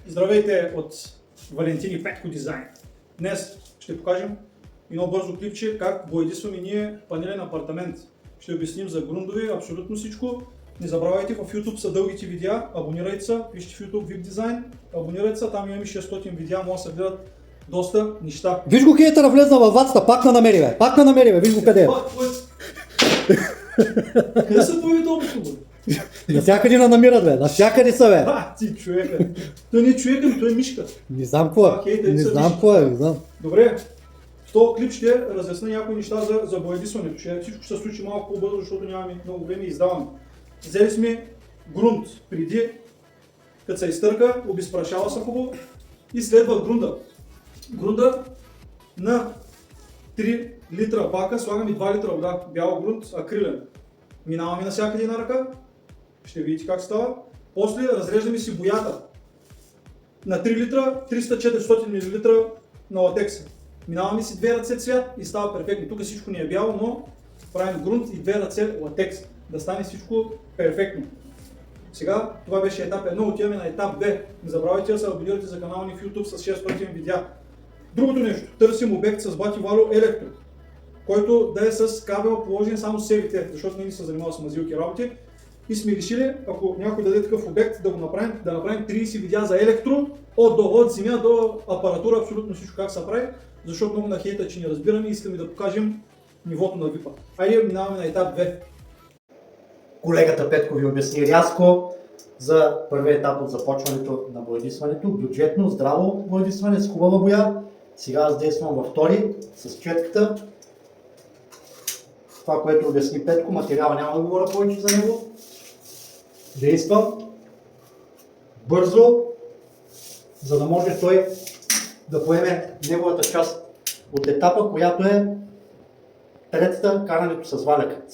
Здравейте от Валентин и Петко Дизайн. Днес ще покажем едно бързо клипче как боядисваме ние панелен апартамент. Ще обясним за грундови, абсолютно всичко. Не забравяйте, в YouTube са дългите видеа, абонирайте се, вижте в YouTube VIP Design, абонирайте се, там имаме 600 видеа, може да се гледат доста неща. Виж го хейтъра влезна във ватата, пак на намери бе, пак на намери бе, виж го къде е. Къде са появите общо, бе? Навсякъде на намират бе, навсякъде са бе. Ти човека. Той не е човека, той е мишка. Не знам какво е, не знам какво е, не знам. Добре, в този клип ще разясня някои неща за боядисването. Всичко ще се случи малко по-бързо, защото нямаме много време и издаваме. Взели сме грунт преди, като се изтърка, обезпрашава се хубаво и следва грунда. Грунда на 3 литра бака слагаме 2 литра вода, бял грунт, акрилен. Минаваме навсякъде на ръка, ще видите как става. После разреждаме си боята на 3 литра, 300-400 мл на латекса. Минаваме си 2 ръце цвят и става перфектно. Тук всичко не е бяло, но правим грунт и 2 ръце латекс. Да стане всичко перфектно. Сега това беше етап 1, отиваме на етап 2. Не забравяйте да се абонирате за канала ни в YouTube с 600 видеа. Другото нещо, търсим обект с бати Валю Електро, който да е с кабел положен само с CV-те, защото не ни се занимава с мазилки работи. И сме решили, ако някой даде такъв обект, да направим 30 видеа за електро, от земя до апаратура, абсолютно всичко как се прави, защото много на хейта, че не разбираме и искаме да покажем нивото на VIP-а. Айде, минаваме на етап 2. Колегата Петко ви обясни рязко за първи етап от започването на боядисването. Бюджетно, здраво боядисване с хубава боя. Сега аз действам във втори с четката. Това, което обясни Петко, материала няма да говоря повече за него. Действам бързо, за да може той да поеме неговата част от етапа, която е третата, карането с валяк.